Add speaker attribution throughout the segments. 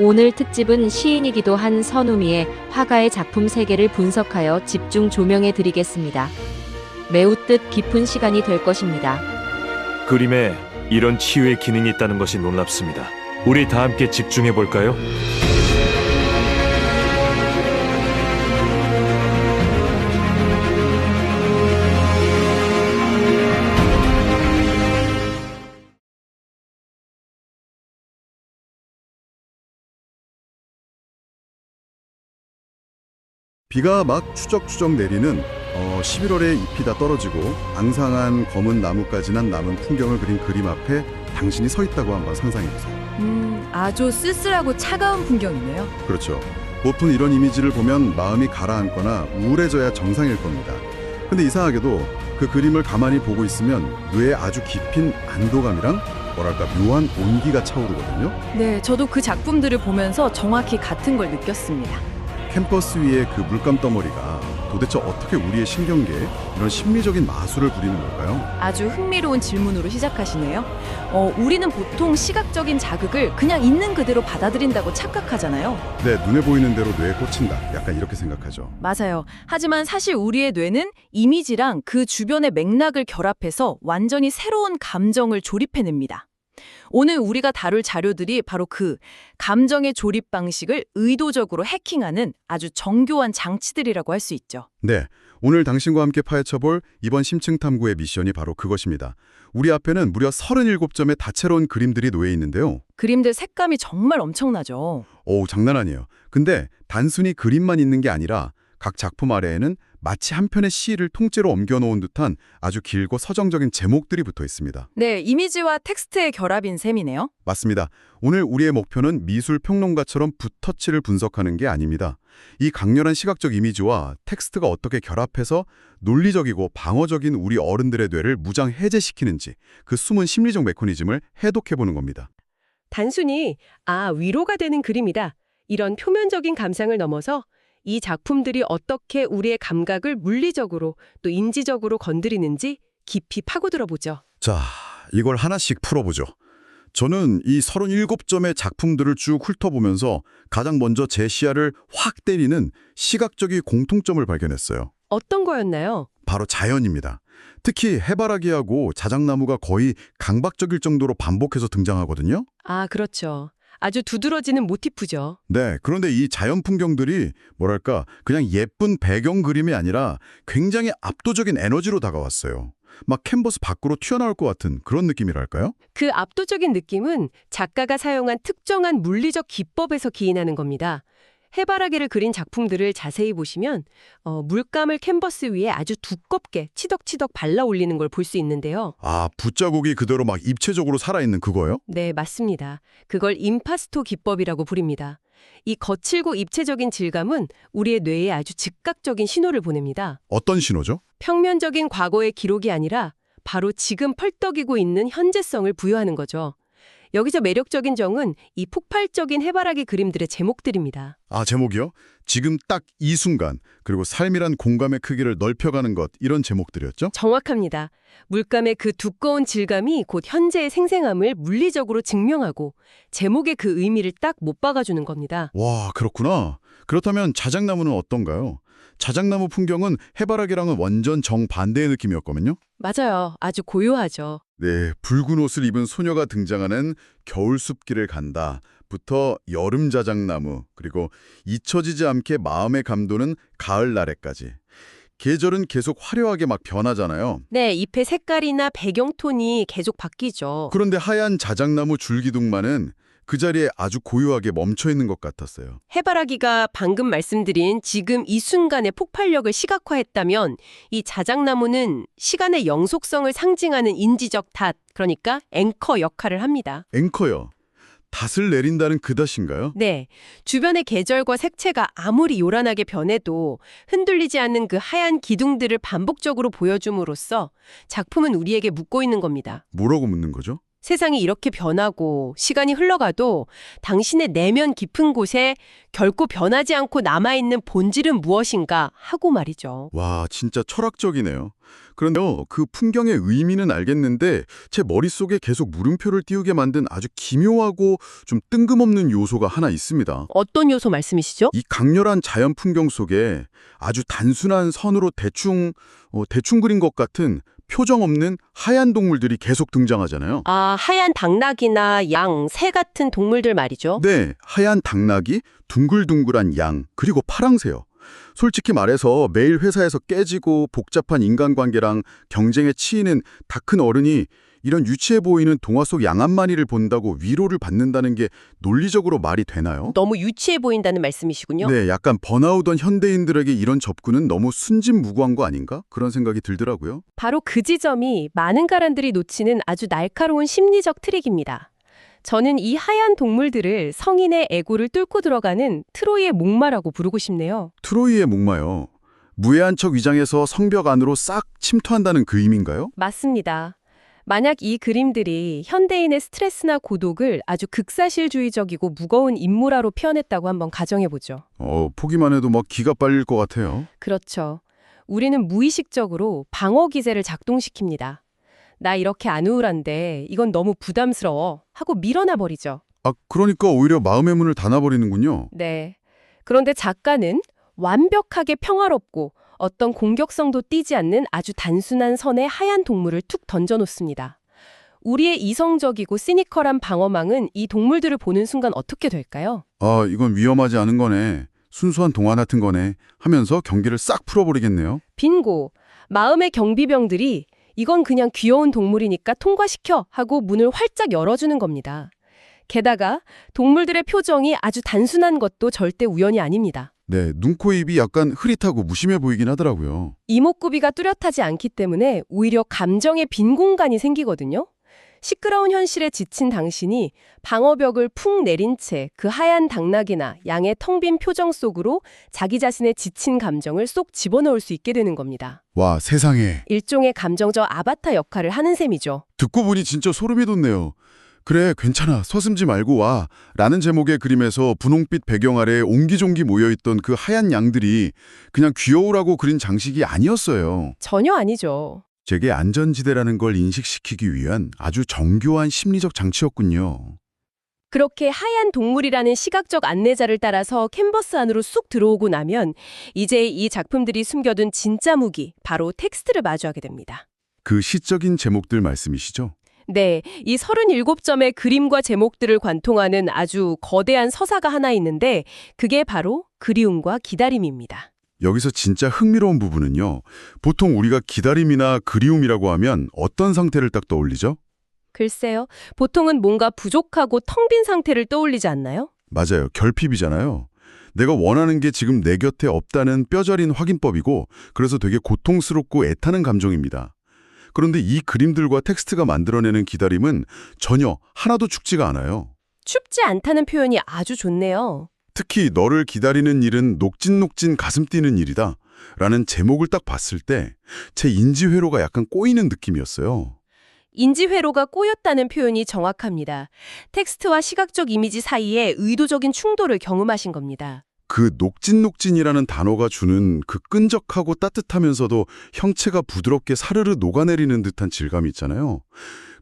Speaker 1: 오늘 특집은 시인이기도 한 선우미의 화가의 작품 세계를 분석하여 집중 조명해 드리겠습니다. 매우 뜻 깊은 시간이 될 것입니다.
Speaker 2: 그림에 이런 치유의 기능이 있다는 것이 놀랍습니다. 우리 다 함께 집중해 볼까요?
Speaker 3: 비가 막 추적추적 내리는 11월에 잎이 다 떨어지고 앙상한 검은 나무까지 난 남은 풍경을 그린 그림 앞에 당신이 서 있다고 한번 상상해보세요.
Speaker 4: 아주 쓸쓸하고 차가운 풍경이네요.
Speaker 3: 그렇죠. 보통 이런 이미지를 보면 마음이 가라앉거나 우울해져야 정상일 겁니다. 근데 이상하게도 그 그림을 가만히 보고 있으면 뇌에 아주 깊은 안도감이랑 뭐랄까 묘한 온기가 차오르거든요.
Speaker 4: 네, 저도 그 작품들을 보면서 정확히 같은 걸 느꼈습니다.
Speaker 3: 캠퍼스 위의 그 물감 덩어리가 도대체 어떻게 우리의 신경계에 이런 심리적인 마술을 부리는 걸까요?
Speaker 4: 아주 흥미로운 질문으로 시작하시네요. 우리는 보통 시각적인 자극을 그냥 있는 그대로 받아들인다고 착각하잖아요.
Speaker 3: 네, 눈에 보이는 대로 뇌에 꽂힌다. 약간 이렇게 생각하죠.
Speaker 4: 맞아요. 하지만 사실 우리의 뇌는 이미지랑 그 주변의 맥락을 결합해서 완전히 새로운 감정을 조립해냅니다. 오늘 우리가 다룰 자료들이 바로 그 감정의 조립 방식을 의도적으로 해킹하는 아주 정교한 장치들이라고 할 수 있죠.
Speaker 3: 네, 오늘 당신과 함께 파헤쳐볼 이번 심층 탐구의 미션이 바로 그것입니다. 우리 앞에는 무려 37점의 다채로운 그림들이 놓여 있는데요.
Speaker 4: 그림들 색감이 정말 엄청나죠.
Speaker 3: 오, 장난 아니에요. 근데 단순히 그림만 있는 게 아니라 각 작품 아래에는 마치 한 편의 시를 통째로 옮겨놓은 듯한 아주 길고 서정적인 제목들이 붙어 있습니다.
Speaker 4: 네, 이미지와 텍스트의 결합인 셈이네요.
Speaker 3: 맞습니다. 오늘 우리의 목표는 미술 평론가처럼 붓터치를 분석하는 게 아닙니다. 이 강렬한 시각적 이미지와 텍스트가 어떻게 결합해서 논리적이고 방어적인 우리 어른들의 뇌를 무장 해제시키는지 그 숨은 심리적 메커니즘을 해독해보는 겁니다.
Speaker 5: 단순히 위로가 되는 그림이다. 이런 표면적인 감상을 넘어서 이 작품들이 어떻게 우리의 감각을 물리적으로 또 인지적으로 건드리는지 깊이 파고들어 보죠.
Speaker 3: 자, 이걸 하나씩 풀어보죠. 저는 이 37점의 작품들을 쭉 훑어보면서 가장 먼저 제 시야를 확 때리는 시각적인 공통점을 발견했어요.
Speaker 5: 어떤 거였나요?
Speaker 3: 바로 자연입니다. 특히 해바라기하고 자작나무가 거의 강박적일 정도로 반복해서 등장하거든요.
Speaker 5: 그렇죠. 아주 두드러지는 모티프죠.
Speaker 3: 네, 그런데 이 자연 풍경들이 뭐랄까 그냥 예쁜 배경 그림이 아니라 굉장히 압도적인 에너지로 다가왔어요. 막 캔버스 밖으로 튀어나올 것 같은 그런 느낌이랄까요?
Speaker 5: 그 압도적인 느낌은 작가가 사용한 특정한 물리적 기법에서 기인하는 겁니다. 해바라기를 그린 작품들을 자세히 보시면 물감을 캔버스 위에 아주 두껍게 치덕치덕 발라 올리는 걸 볼 수 있는데요.
Speaker 3: 붓자국이 그대로 막 입체적으로 살아있는 그거요?
Speaker 5: 네, 맞습니다. 그걸 임파스토 기법이라고 부릅니다. 이 거칠고 입체적인 질감은 우리의 뇌에 아주 즉각적인 신호를 보냅니다.
Speaker 3: 어떤 신호죠?
Speaker 5: 평면적인 과거의 기록이 아니라 바로 지금 펄떡이고 있는 현재성을 부여하는 거죠. 여기서 매력적인 점은 이 폭발적인 해바라기 그림들의 제목들입니다.
Speaker 3: 제목이요? 지금 딱 이 순간, 그리고 삶이란 공감의 크기를 넓혀가는 것, 이런 제목들이었죠?
Speaker 5: 정확합니다. 물감의 그 두꺼운 질감이 곧 현재의 생생함을 물리적으로 증명하고 제목의 그 의미를 딱 못 박아주는 겁니다.
Speaker 3: 와, 그렇구나. 그렇다면 자작나무는 어떤가요? 자작나무 풍경은 해바라기랑은 완전 정반대의 느낌이었거든요?
Speaker 5: 맞아요. 아주 고요하죠.
Speaker 3: 네, 붉은 옷을 입은 소녀가 등장하는 겨울 숲길을 간다. 부터 여름 자작나무, 그리고 잊혀지지 않게 마음에 감도는 가을 나래까지. 계절은 계속 화려하게 막 변하잖아요.
Speaker 5: 네, 잎의 색깔이나 배경톤이 계속 바뀌죠.
Speaker 3: 그런데 하얀 자작나무 줄기둥만은 그 자리에 아주 고요하게 멈춰 있는 것 같았어요.
Speaker 5: 해바라기가 방금 말씀드린 지금 이 순간의 폭발력을 시각화했다면 이 자작나무는 시간의 영속성을 상징하는 인지적 닷, 그러니까 앵커 역할을 합니다.
Speaker 3: 앵커요. 닷을 내린다는 그 닷인가요?
Speaker 5: 네, 주변의 계절과 색채가 아무리 요란하게 변해도 흔들리지 않는 그 하얀 기둥들을 반복적으로 보여줌으로써 작품은 우리에게 묻고 있는 겁니다.
Speaker 3: 뭐라고 묻는 거죠?
Speaker 5: 세상이 이렇게 변하고 시간이 흘러가도 당신의 내면 깊은 곳에 결코 변하지 않고 남아있는 본질은 무엇인가 하고 말이죠.
Speaker 3: 와, 진짜 철학적이네요. 그런데요, 그 풍경의 의미는 알겠는데 제 머릿속에 계속 물음표를 띄우게 만든 아주 기묘하고 좀 뜬금없는 요소가 하나 있습니다.
Speaker 5: 어떤 요소 말씀이시죠?
Speaker 3: 이 강렬한 자연 풍경 속에 아주 단순한 선으로 대충 그린 것 같은 표정 없는 하얀 동물들이 계속 등장하잖아요.
Speaker 5: 아, 하얀 당나귀나 양, 새 같은 동물들 말이죠.
Speaker 3: 네, 하얀 당나귀, 둥글둥글한 양, 그리고 파랑새요. 솔직히 말해서 매일 회사에서 깨지고 복잡한 인간관계랑 경쟁에 치이는 다 큰 어른이 이런 유치해 보이는 동화 속 양 한 마리를 본다고 위로를 받는다는 게 논리적으로 말이 되나요?
Speaker 5: 너무 유치해 보인다는 말씀이시군요.
Speaker 3: 네, 약간 번아웃한 현대인들에게 이런 접근은 너무 순진무구한 거 아닌가? 그런 생각이 들더라고요.
Speaker 5: 바로 그 지점이 많은 가람들이 놓치는 아주 날카로운 심리적 트릭입니다. 저는 이 하얀 동물들을 성인의 에고를 뚫고 들어가는 트로이의 목마라고 부르고 싶네요.
Speaker 3: 트로이의 목마요. 무해한 척 위장해서 성벽 안으로 싹 침투한다는 그 의미인가요?
Speaker 5: 맞습니다. 만약 이 그림들이 현대인의 스트레스나 고독을 아주 극사실주의적이고 무거운 인물화로 표현했다고 한번 가정해보죠.
Speaker 3: 보기만 해도 막 기가 빨릴 것 같아요.
Speaker 5: 그렇죠. 우리는 무의식적으로 방어 기제를 작동시킵니다. 나 이렇게 안 우울한데 이건 너무 부담스러워 하고 밀어놔 버리죠.
Speaker 3: 아, 그러니까 오히려 마음의 문을 닫아버리는군요.
Speaker 5: 네. 그런데 작가는 완벽하게 평화롭고 어떤 공격성도 띠지 않는 아주 단순한 선의 하얀 동물을 툭 던져놓습니다. 우리의 이성적이고 시니컬한 방어망은 이 동물들을 보는 순간 어떻게 될까요?
Speaker 3: 아, 이건 위험하지 않은 거네. 순수한 동화 같은 거네. 하면서 경계를 싹 풀어버리겠네요.
Speaker 5: 빙고! 마음의 경비병들이 이건 그냥 귀여운 동물이니까 통과시켜 하고 문을 활짝 열어주는 겁니다. 게다가 동물들의 표정이 아주 단순한 것도 절대 우연이 아닙니다.
Speaker 3: 네, 눈, 코, 입이 약간 흐릿하고 무심해 보이긴 하더라고요.
Speaker 5: 이목구비가 뚜렷하지 않기 때문에 오히려 감정의 빈 공간이 생기거든요. 시끄러운 현실에 지친 당신이 방어벽을 푹 내린 채 그 하얀 당나귀나 양의 텅 빈 표정 속으로 자기 자신의 지친 감정을 쏙 집어넣을 수 있게 되는 겁니다.
Speaker 3: 와, 세상에.
Speaker 5: 일종의 감정적 아바타 역할을 하는 셈이죠.
Speaker 3: 듣고 보니 진짜 소름이 돋네요. 그래, 괜찮아. 서슴지 말고 와. 라는 제목의 그림에서 분홍빛 배경 아래 옹기종기 모여있던 그 하얀 양들이 그냥 귀여우라고 그린 장식이 아니었어요.
Speaker 5: 전혀 아니죠.
Speaker 3: 제게 안전지대라는 걸 인식시키기 위한 아주 정교한 심리적 장치였군요.
Speaker 5: 그렇게 하얀 동물이라는 시각적 안내자를 따라서 캔버스 안으로 쑥 들어오고 나면 이제 이 작품들이 숨겨둔 진짜 무기, 바로 텍스트를 마주하게 됩니다.
Speaker 3: 그 시적인 제목들 말씀이시죠?
Speaker 5: 네, 이 37점의 그림과 제목들을 관통하는 아주 거대한 서사가 하나 있는데 그게 바로 그리움과 기다림입니다.
Speaker 3: 여기서 진짜 흥미로운 부분은요. 보통 우리가 기다림이나 그리움이라고 하면 어떤 상태를 딱 떠올리죠?
Speaker 5: 글쎄요, 보통은 뭔가 부족하고 텅 빈 상태를 떠올리지 않나요?
Speaker 3: 맞아요. 결핍이잖아요. 내가 원하는 게 지금 내 곁에 없다는 뼈저린 확인법이고 그래서 되게 고통스럽고 애타는 감정입니다. 그런데 이 그림들과 텍스트가 만들어내는 기다림은 전혀 하나도 죽지가 않아요.
Speaker 5: 춥지 않다는 표현이 아주 좋네요.
Speaker 3: 특히 너를 기다리는 일은 녹진녹진 가슴 뛰는 일이다 라는 제목을 딱 봤을 때 제 인지회로가 약간 꼬이는 느낌이었어요.
Speaker 5: 인지회로가 꼬였다는 표현이 정확합니다. 텍스트와 시각적 이미지 사이에 의도적인 충돌을 경험하신 겁니다.
Speaker 3: 그 녹진녹진이라는 단어가 주는 그 끈적하고 따뜻하면서도 형체가 부드럽게 사르르 녹아내리는 듯한 질감이 있잖아요.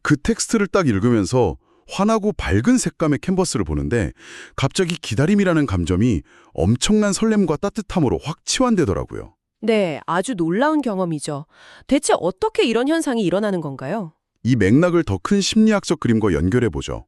Speaker 3: 그 텍스트를 딱 읽으면서 환하고 밝은 색감의 캔버스를 보는데 갑자기 기다림이라는 감정이 엄청난 설렘과 따뜻함으로 확 치환되더라고요.
Speaker 5: 네, 아주 놀라운 경험이죠. 대체 어떻게 이런 현상이 일어나는 건가요?
Speaker 3: 이 맥락을 더 큰 심리학적 그림과 연결해보죠.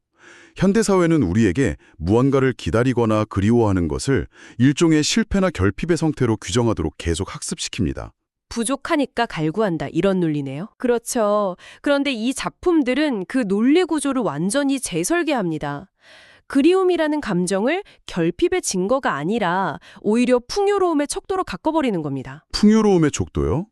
Speaker 3: 현대사회는 우리에게 무언가를 기다리거나 그리워하는 것을 일종의 실패나 결핍의 상태로 규정하도록 계속 학습시킵니다.
Speaker 5: 부족하니까 갈구한다, 이런 논리네요. 그렇죠. 그런데 이 작품들은 그 논리 구조를 완전히 재설계합니다. 그리움이라는 감정을 결핍의 증거가 아니라 오히려 풍요로움의 척도로 바꿔버리는 겁니다.
Speaker 3: 풍요로움의 족도요?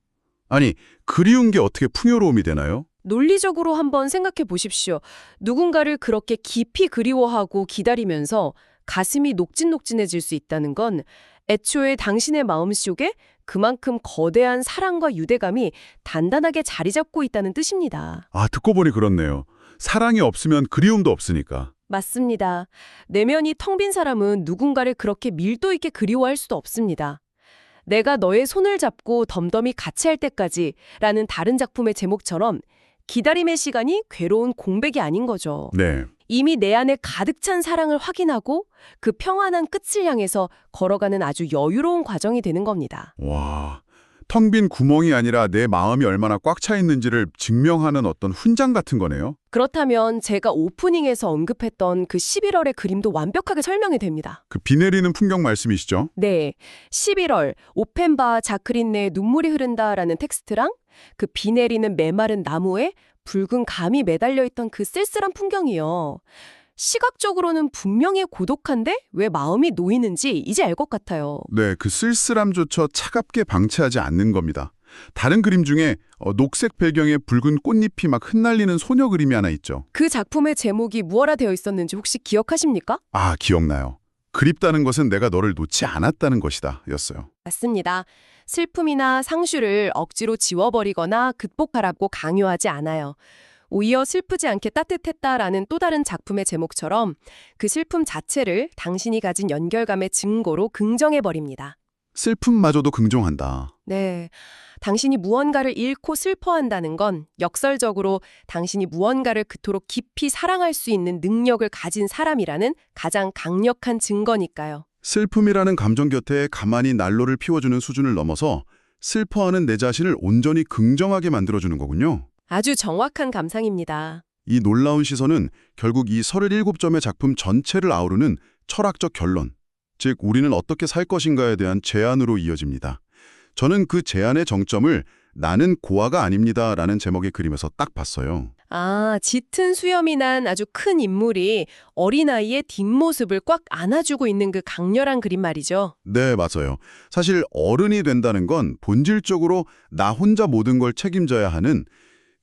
Speaker 3: 아니, 그리운 게 어떻게 풍요로움이 되나요?
Speaker 5: 논리적으로 한번 생각해 보십시오. 누군가를 그렇게 깊이 그리워하고 기다리면서 가슴이 녹진녹진해질 수 있다는 건 애초에 당신의 마음속에 그만큼 거대한 사랑과 유대감이 단단하게 자리 잡고 있다는 뜻입니다.
Speaker 3: 아, 듣고 보니 그렇네요. 사랑이 없으면 그리움도 없으니까.
Speaker 5: 맞습니다. 내면이 텅 빈 사람은 누군가를 그렇게 밀도 있게 그리워할 수도 없습니다. 내가 너의 손을 잡고 덤덤히 같이 할 때까지 라는 다른 작품의 제목처럼 기다림의 시간이 괴로운 공백이 아닌 거죠.
Speaker 3: 네.
Speaker 5: 이미 내 안에 가득 찬 사랑을 확인하고 그 평안한 끝을 향해서 걸어가는 아주 여유로운 과정이 되는 겁니다.
Speaker 3: 와, 텅 빈 구멍이 아니라 내 마음이 얼마나 꽉 차 있는지를 증명하는 어떤 훈장 같은 거네요.
Speaker 5: 그렇다면 제가 오프닝에서 언급했던 그 11월의 그림도 완벽하게 설명이 됩니다.
Speaker 3: 그 비 내리는 풍경 말씀이시죠?
Speaker 5: 네, 11월 오펜바 자크린네의 눈물이 흐른다라는 텍스트랑 그 비 내리는 메마른 나무에 붉은 감이 매달려 있던 그 쓸쓸한 풍경이요. 시각적으로는 분명히 고독한데 왜 마음이 놓이는지 이제 알 것 같아요.
Speaker 3: 네, 그 쓸쓸함조차 차갑게 방치하지 않는 겁니다. 다른 그림 중에 녹색 배경에 붉은 꽃잎이 막 흩날리는 소녀 그림이 하나 있죠.
Speaker 5: 그 작품의 제목이 무엇라 되어 있었는지 혹시 기억하십니까?
Speaker 3: 아, 기억나요. 그립다는 것은 내가 너를 놓지 않았다는 것이다 였어요.
Speaker 5: 맞습니다. 슬픔이나 상슈를 억지로 지워버리거나 극복하라고 강요하지 않아요. 오히려 슬프지 않게 따뜻했다라는 또 다른 작품의 제목처럼 그 슬픔 자체를 당신이 가진 연결감의 증거로 긍정해버립니다.
Speaker 3: 슬픔마저도 긍정한다.
Speaker 5: 네. 당신이 무언가를 잃고 슬퍼한다는 건 역설적으로 당신이 무언가를 그토록 깊이 사랑할 수 있는 능력을 가진 사람이라는 가장 강력한 증거니까요.
Speaker 3: 슬픔이라는 감정 곁에 가만히 난로를 피워주는 수준을 넘어서 슬퍼하는 내 자신을 온전히 긍정하게 만들어주는 거군요.
Speaker 5: 아주 정확한 감상입니다.
Speaker 3: 이 놀라운 시선은 결국 이 37점의 작품 전체를 아우르는 철학적 결론, 즉 우리는 어떻게 살 것인가에 대한 제안으로 이어집니다. 저는 그 제안의 정점을 나는 고아가 아닙니다 라는 제목의 그림에서 딱 봤어요.
Speaker 5: 아, 짙은 수염이 난 아주 큰 인물이 어린아이의 뒷모습을 꽉 안아주고 있는 그 강렬한 그림 말이죠.
Speaker 3: 네, 맞아요. 사실 어른이 된다는 건 본질적으로 나 혼자 모든 걸 책임져야 하는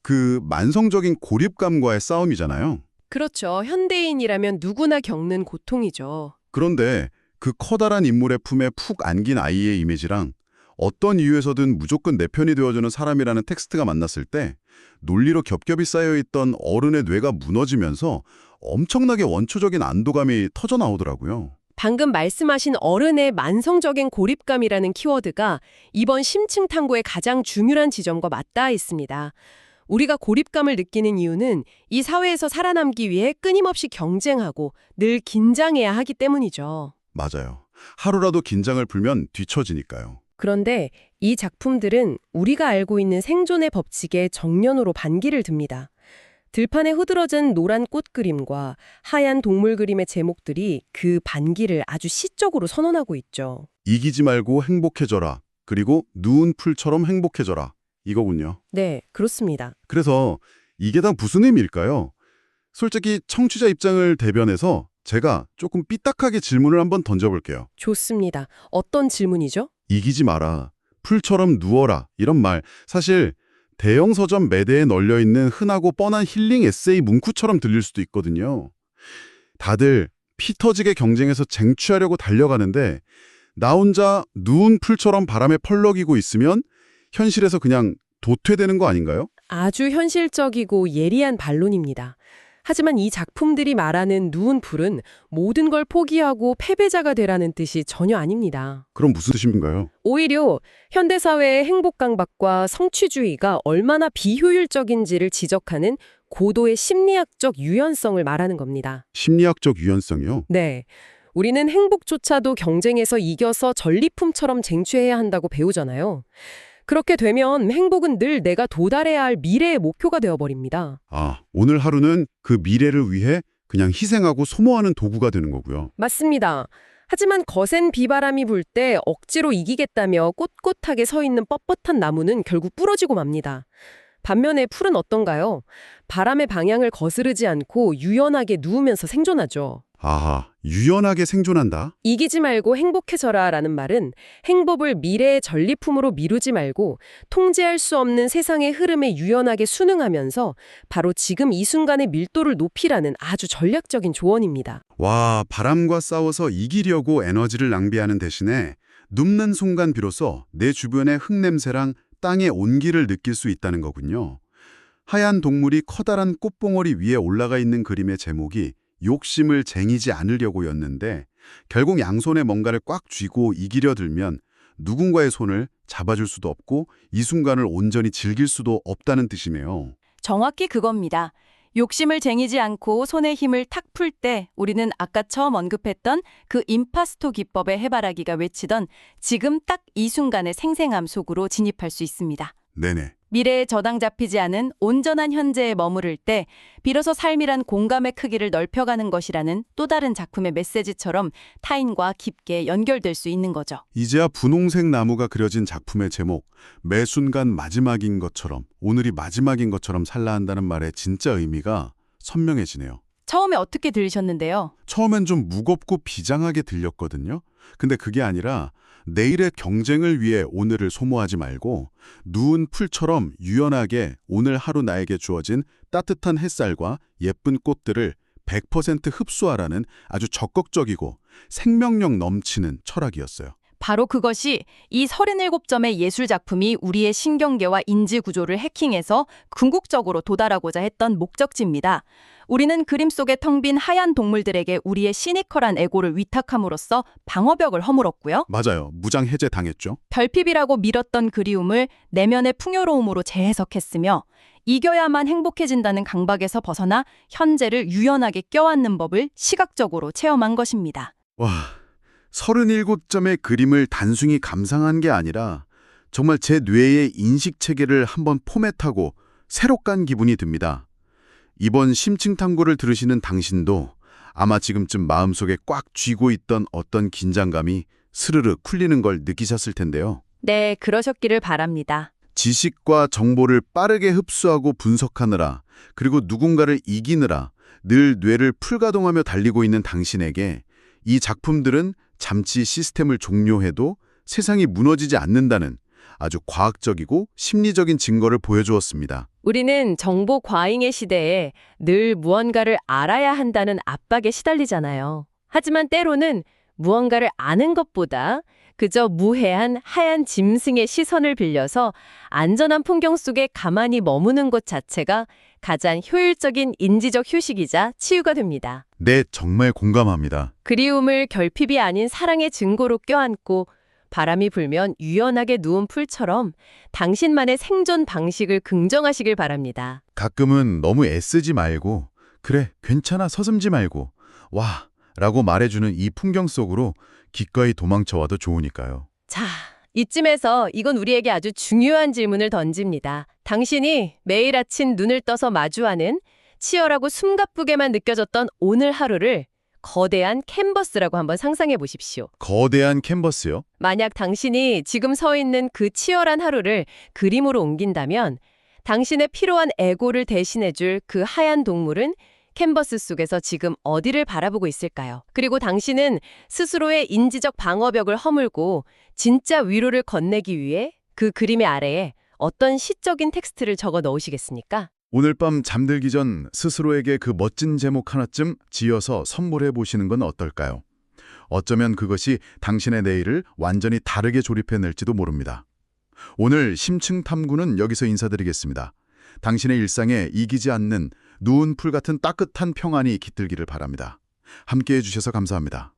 Speaker 3: 그 만성적인 고립감과의 싸움이잖아요.
Speaker 5: 그렇죠. 현대인이라면 누구나 겪는 고통이죠.
Speaker 3: 그런데 그 커다란 인물의 품에 푹 안긴 아이의 이미지랑 어떤 이유에서든 무조건 내 편이 되어주는 사람이라는 텍스트가 만났을 때 논리로 겹겹이 쌓여있던 어른의 뇌가 무너지면서 엄청나게 원초적인 안도감이 터져나오더라고요.
Speaker 5: 방금 말씀하신 어른의 만성적인 고립감이라는 키워드가 이번 심층 탐구의 가장 중요한 지점과 맞닿아 있습니다. 우리가 고립감을 느끼는 이유는 이 사회에서 살아남기 위해 끊임없이 경쟁하고 늘 긴장해야 하기 때문이죠.
Speaker 3: 맞아요. 하루라도 긴장을 풀면 뒤처지니까요.
Speaker 5: 그런데 이 작품들은 우리가 알고 있는 생존의 법칙에 정면으로 반기를 듭니다. 들판에 흐드러진 노란 꽃 그림과 하얀 동물 그림의 제목들이 그 반기를 아주 시적으로 선언하고 있죠.
Speaker 3: 이기지 말고 행복해져라. 그리고 누운 풀처럼 행복해져라. 이거군요.
Speaker 5: 네, 그렇습니다.
Speaker 3: 그래서 이게 다 무슨 의미일까요? 솔직히 청취자 입장을 대변해서 제가 조금 삐딱하게 질문을 한번 던져볼게요.
Speaker 5: 좋습니다. 어떤 질문이죠?
Speaker 3: 이기지 마라, 풀처럼 누워라 이런 말 사실 대형 서점 매대에 널려있는 흔하고 뻔한 힐링 에세이 문구처럼 들릴 수도 있거든요. 다들 피 터지게 경쟁해서 쟁취하려고 달려가는데 나 혼자 누운 풀처럼 바람에 펄럭이고 있으면 현실에서 그냥 도태되는 거 아닌가요?
Speaker 5: 아주 현실적이고 예리한 반론입니다. 하지만 이 작품들이 말하는 누운 풀은 모든 걸 포기하고 패배자가 되라는 뜻이 전혀 아닙니다.
Speaker 3: 그럼 무슨 뜻인가요?
Speaker 5: 오히려 현대사회의 행복 강박과 성취주의가 얼마나 비효율적인지를 지적하는 고도의 심리학적 유연성을 말하는 겁니다.
Speaker 3: 심리학적 유연성이요?
Speaker 5: 네. 우리는 행복조차도 경쟁에서 이겨서 전리품처럼 쟁취해야 한다고 배우잖아요. 그렇게 되면 행복은 늘 내가 도달해야 할 미래의 목표가 되어버립니다.
Speaker 3: 아, 오늘 하루는 그 미래를 위해 그냥 희생하고 소모하는 도구가 되는 거고요.
Speaker 5: 맞습니다. 하지만 거센 비바람이 불 때 억지로 이기겠다며 꼿꼿하게 서 있는 뻣뻣한 나무는 결국 부러지고 맙니다. 반면에 풀은 어떤가요? 바람의 방향을 거스르지 않고 유연하게 누우면서 생존하죠.
Speaker 3: 아하, 유연하게 생존한다?
Speaker 5: 이기지 말고 행복해져라 라는 말은 행복을 미래의 전리품으로 미루지 말고 통제할 수 없는 세상의 흐름에 유연하게 순응하면서 바로 지금 이 순간의 밀도를 높이라는 아주 전략적인 조언입니다.
Speaker 3: 와, 바람과 싸워서 이기려고 에너지를 낭비하는 대신에 눕는 순간 비로소 내 주변의 흙냄새랑 땅의 온기를 느낄 수 있다는 거군요. 하얀 동물이 커다란 꽃봉오리 위에 올라가 있는 그림의 제목이 욕심을 쟁이지 않으려고였는데 결국 양손에 뭔가를 꽉 쥐고 이기려 들면 누군가의 손을 잡아줄 수도 없고 이 순간을 온전히 즐길 수도 없다는 뜻이네요.
Speaker 4: 정확히 그겁니다. 욕심을 쟁이지 않고 손에 힘을 탁 풀 때 우리는 아까 처음 언급했던 그 임파스토 기법의 해바라기가 외치던 지금 딱 이 순간의 생생함 속으로 진입할 수 있습니다.
Speaker 3: 네네.
Speaker 4: 미래에 저당 잡히지 않은 온전한 현재에 머무를 때 비로소 삶이란 공감의 크기를 넓혀가는 것이라는 또 다른 작품의 메시지처럼 타인과 깊게 연결될 수 있는 거죠.
Speaker 3: 이제야 분홍색 나무가 그려진 작품의 제목, 매 순간 마지막인 것처럼, 오늘이 마지막인 것처럼 살라 한다는 말의 진짜 의미가 선명해지네요.
Speaker 4: 처음에 어떻게 들으셨는데요?
Speaker 3: 처음엔 좀 무겁고 비장하게 들렸거든요. 근데 그게 아니라 내일의 경쟁을 위해 오늘을 소모하지 말고 누운 풀처럼 유연하게 오늘 하루 나에게 주어진 따뜻한 햇살과 예쁜 꽃들을 100% 흡수하라는 아주 적극적이고 생명력 넘치는 철학이었어요.
Speaker 4: 바로 그것이 이 37점의 예술작품이 우리의 신경계와 인지구조를 해킹해서 궁극적으로 도달하고자 했던 목적지입니다. 우리는 그림 속의 텅 빈 하얀 동물들에게 우리의 시니컬한 에고를 위탁함으로써 방어벽을 허물었고요.
Speaker 3: 맞아요. 무장 해제 당했죠.
Speaker 4: 별핍이라고 밀었던 그리움을 내면의 풍요로움으로 재해석했으며 이겨야만 행복해진다는 강박에서 벗어나 현재를 유연하게 껴안는 법을 시각적으로 체험한 것입니다.
Speaker 3: 와, 37점의 그림을 단순히 감상한 게 아니라 정말 제 뇌의 인식체계를 한번 포맷하고 새로 깐 기분이 듭니다. 이번 심층 탐구를 들으시는 당신도 아마 지금쯤 마음속에 꽉 쥐고 있던 어떤 긴장감이 스르르 풀리는 걸 느끼셨을 텐데요.
Speaker 4: 네, 그러셨기를 바랍니다.
Speaker 3: 지식과 정보를 빠르게 흡수하고 분석하느라 그리고 누군가를 이기느라 늘 뇌를 풀가동하며 달리고 있는 당신에게 이 작품들은 잠시 시스템을 종료해도 세상이 무너지지 않는다는 아주 과학적이고 심리적인 증거를 보여주었습니다.
Speaker 5: 우리는 정보 과잉의 시대에 늘 무언가를 알아야 한다는 압박에 시달리잖아요. 하지만 때로는 무언가를 아는 것보다 그저 무해한 하얀 짐승의 시선을 빌려서 안전한 풍경 속에 가만히 머무는 것 자체가 가장 효율적인 인지적 휴식이자 치유가 됩니다.
Speaker 3: 네, 정말 공감합니다.
Speaker 5: 그리움을 결핍이 아닌 사랑의 증거로 껴안고 바람이 불면 유연하게 누운 풀처럼 당신만의 생존 방식을 긍정하시길 바랍니다.
Speaker 3: 가끔은 너무 애쓰지 말고 그래, 괜찮아, 서슴지 말고 와, 라고 말해주는 이 풍경 속으로 기꺼이 도망쳐와도 좋으니까요.
Speaker 5: 자, 이쯤에서 이건 우리에게 아주 중요한 질문을 던집니다. 당신이 매일 아침 눈을 떠서 마주하는 치열하고 숨가쁘게만 느껴졌던 오늘 하루를 거대한 캔버스라고 한번 상상해 보십시오.
Speaker 3: 거대한 캔버스요?
Speaker 5: 만약 당신이 지금 서 있는 그 치열한 하루를 그림으로 옮긴다면 당신의 필요한 에고를 대신해줄 그 하얀 동물은 캔버스 속에서 지금 어디를 바라보고 있을까요? 그리고 당신은 스스로의 인지적 방어벽을 허물고 진짜 위로를 건네기 위해 그 그림의 아래에 어떤 시적인 텍스트를 적어 넣으시겠습니까?
Speaker 3: 오늘 밤 잠들기 전 스스로에게 그 멋진 제목 하나쯤 지어서 선물해 보시는 건 어떨까요? 어쩌면 그것이 당신의 내일을 완전히 다르게 조립해낼지도 모릅니다. 오늘 심층 탐구는 여기서 인사드리겠습니다. 당신의 일상에 이기지 않는 누운 풀 같은 따뜻한 평안이 깃들기를 바랍니다. 함께해 주셔서 감사합니다.